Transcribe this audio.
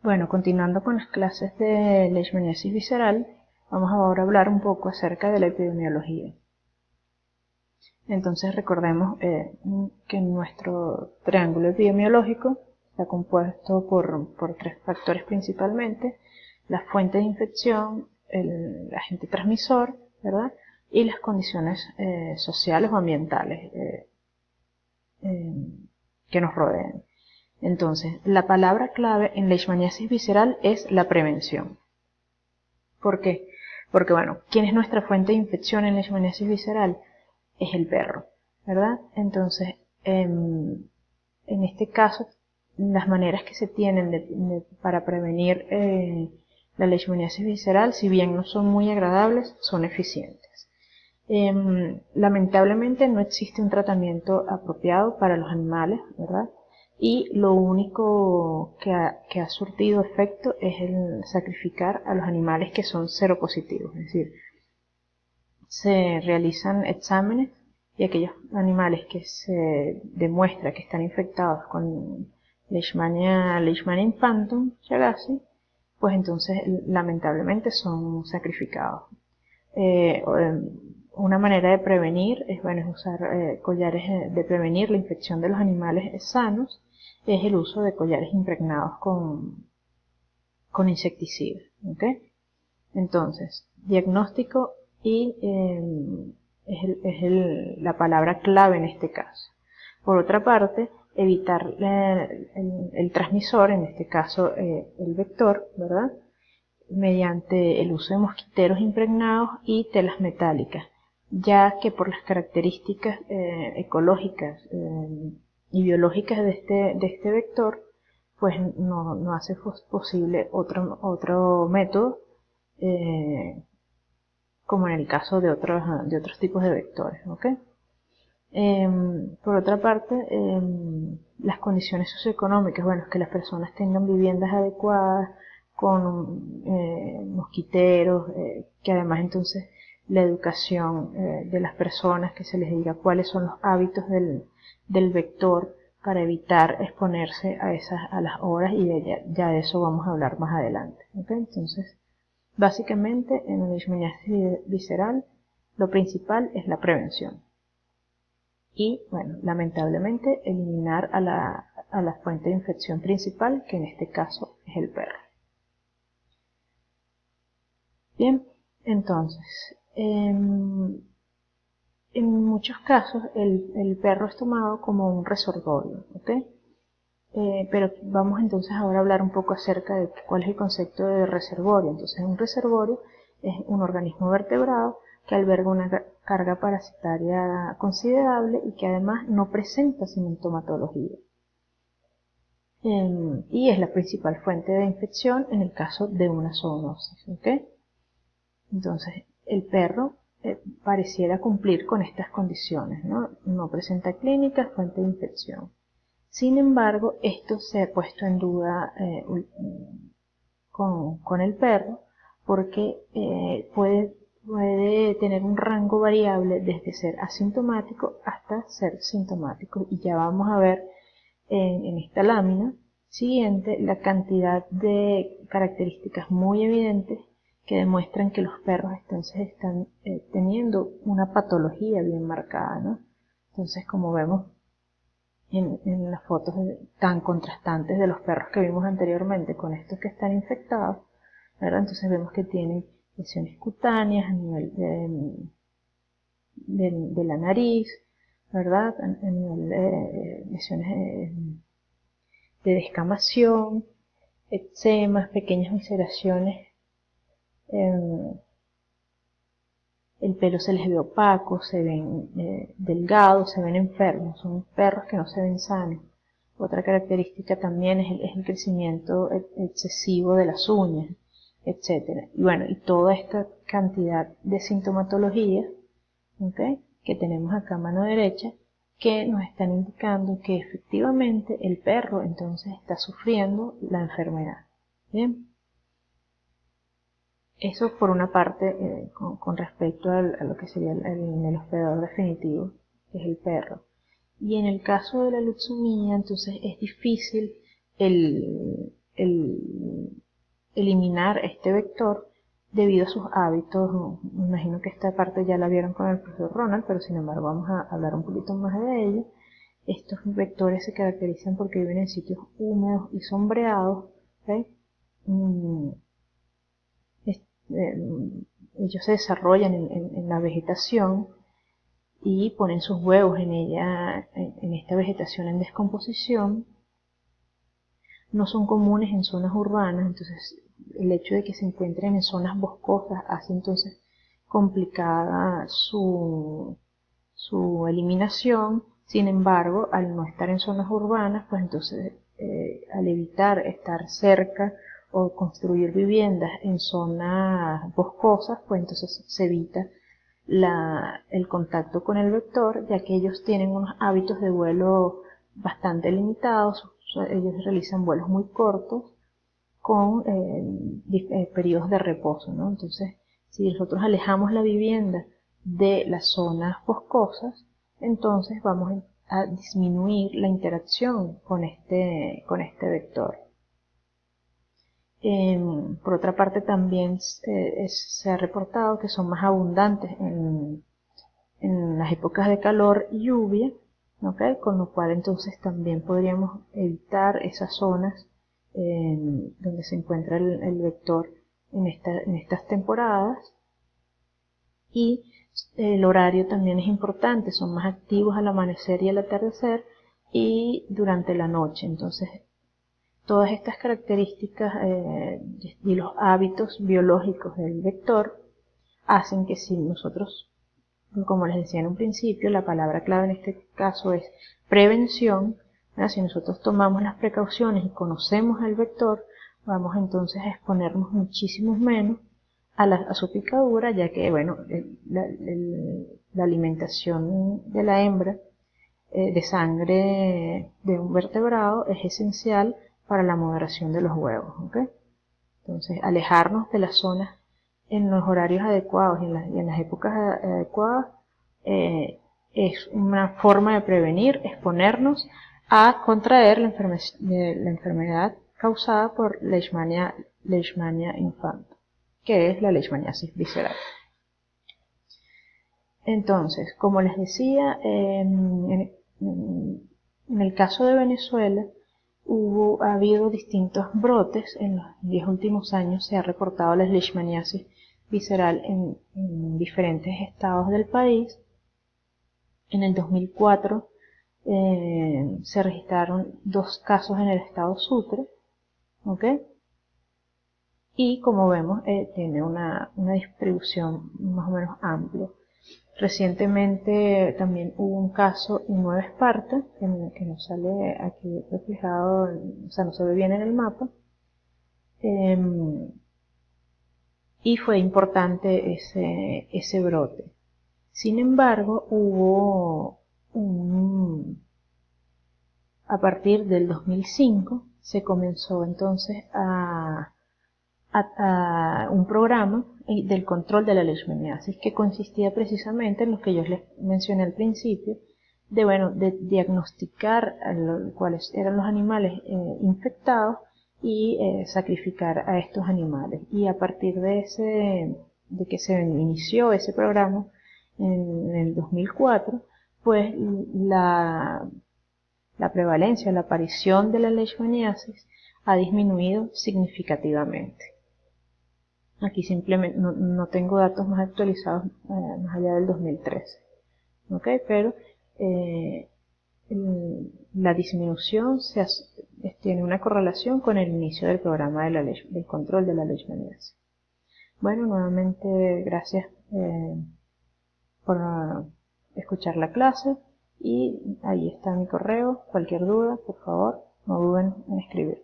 Bueno, continuando con las clases de leishmaniasis visceral, vamos ahora a hablar un poco acerca de la epidemiología. Entonces recordemos que nuestro triángulo epidemiológico está compuesto por tres factores principalmente: la fuente de infección, el agente transmisor, ¿verdad? Y las condiciones sociales o ambientales que nos rodean. Entonces, la palabra clave en leishmaniasis visceral es la prevención. ¿Por qué? Porque, bueno, ¿quién es nuestra fuente de infección en leishmaniasis visceral? Es el perro, ¿verdad? Entonces, en este caso, las maneras que se tienen para prevenir la leishmaniasis visceral, si bien no son muy agradables, son eficientes. Lamentablemente no existe un tratamiento apropiado para los animales, ¿verdad? Y lo único que ha surtido efecto es el sacrificar a los animales que son seropositivos, es decir, se realizan exámenes y aquellos animales que se demuestra que están infectados con Leishmania infantum chagasi, pues entonces lamentablemente son sacrificados. Una manera de prevenir es usar collares de prevenir la infección de los animales sanos, es el uso de collares impregnados con insecticidas. ¿Okay? Entonces, diagnóstico y la palabra clave en este caso. Por otra parte, evitar el transmisor, en este caso el vector, ¿verdad? Mediante el uso de mosquiteros impregnados y telas metálicas, ya que por las características ecológicas y biológicas de este vector, pues no hace posible otro método, como en el caso de otros tipos de vectores, ¿ok? Por otra parte, las condiciones socioeconómicas, bueno, que las personas tengan viviendas adecuadas, con mosquiteros, que además entonces la educación de las personas, que se les diga cuáles son los hábitos del vector para evitar exponerse a las horas, y ya de eso vamos a hablar más adelante. ¿Okay? Entonces, básicamente en la leishmaniasis visceral lo principal es la prevención. Y, bueno, lamentablemente eliminar a la fuente de infección principal, que en este caso es el perro. Bien, entonces, en muchos casos el perro es tomado como un reservorio, ¿ok? Pero vamos entonces ahora a hablar un poco acerca de cuál es el concepto de reservorio. Entonces, un reservorio es un organismo vertebrado que alberga una carga parasitaria considerable y que además no presenta sintomatología. Y es la principal fuente de infección en el caso de una zoonosis, ¿ok? Entonces, el perro pareciera cumplir con estas condiciones, ¿no? No presenta clínicas, fuente de infección. Sin embargo, esto se ha puesto en duda con el perro, porque puede tener un rango variable desde ser asintomático hasta ser sintomático. Y ya vamos a ver en esta lámina siguiente la cantidad de características muy evidentes que demuestran que los perros entonces están teniendo una patología bien marcada, ¿no? Entonces, como vemos en las fotos tan contrastantes de los perros que vimos anteriormente con estos que están infectados, ¿verdad? Entonces vemos que tienen lesiones cutáneas a nivel de la nariz, ¿verdad? A nivel de lesiones de descamación, eczemas, pequeñas ulceraciones, el pelo se les ve opaco, se ven delgados, se ven enfermos, son perros que no se ven sanos. Otra característica también es el crecimiento excesivo de las uñas, etc. Y bueno, y toda esta cantidad de sintomatología, ¿okay?, que tenemos acá a mano derecha, que nos están indicando que efectivamente el perro entonces está sufriendo la enfermedad. Bien. Eso por una parte con respecto a lo que sería el hospedador definitivo, que es el perro. Y en el caso de la luxemia, entonces es difícil el eliminar este vector debido a sus hábitos. Me imagino que esta parte ya la vieron con el profesor Ronald, pero sin embargo vamos a hablar un poquito más de ella. Estos vectores se caracterizan porque viven en sitios húmedos y sombreados. ¿Okay? Ellos se desarrollan en la vegetación y ponen sus huevos en ella, en esta vegetación en descomposición. No son comunes en zonas urbanas, entonces el hecho de que se encuentren en zonas boscosas hace entonces complicada su eliminación. Sin embargo, al no estar en zonas urbanas, pues entonces al evitar estar cerca o construir viviendas en zonas boscosas, pues entonces se evita el contacto con el vector, ya que ellos tienen unos hábitos de vuelo bastante limitados. Ellos realizan vuelos muy cortos con periodos de reposo, ¿no? Entonces, si nosotros alejamos la vivienda de las zonas boscosas, entonces vamos a disminuir la interacción con este vector. Por otra parte, también se ha reportado que son más abundantes en las épocas de calor y lluvia, ¿okay? Con lo cual entonces también podríamos evitar esas zonas donde se encuentra el vector en estas temporadas. Y el horario también es importante, son más activos al amanecer y al atardecer y durante la noche. Entonces, todas estas características y los hábitos biológicos del vector hacen que si nosotros, como les decía en un principio, la palabra clave en este caso es prevención, ¿verdad? Si nosotros tomamos las precauciones y conocemos el vector, vamos entonces a exponernos muchísimo menos a su picadura, ya que, bueno, la alimentación de la hembra de sangre de un vertebrado es esencial para la moderación de los huevos, ¿okay? Entonces, alejarnos de las zonas en los horarios adecuados y en las épocas adecuadas es una forma de prevenir, exponernos a contraer la enfermedad causada por Leishmania infantile, que es la leishmaniasis visceral. Entonces, como les decía, en el caso de Venezuela ha habido distintos brotes. En los 10 últimos años se ha reportado la leishmaniasis visceral en diferentes estados del país. En el 2004 se registraron 2 casos en el estado Sucre, ¿okay? Y como vemos tiene una distribución más o menos amplia. Recientemente también hubo un caso en Nueva Esparta, que no sale aquí reflejado, o sea, no se ve bien en el mapa, y fue importante ese brote. Sin embargo, a partir del 2005 se comenzó entonces a un programa del control de la leishmaniasis, que consistía precisamente en lo que yo les mencioné al principio, de diagnosticar cuáles eran los animales infectados y sacrificar a estos animales. Y a partir de que se inició ese programa en el 2004, pues la prevalencia, la aparición de la leishmaniasis ha disminuido significativamente. Aquí simplemente no tengo datos más actualizados más allá del 2013, ¿okay? Pero la disminución tiene una correlación con el inicio del programa del control de la leishmaniasis. Bueno, nuevamente gracias por escuchar la clase y ahí está mi correo. Cualquier duda, por favor, no duden en escribir.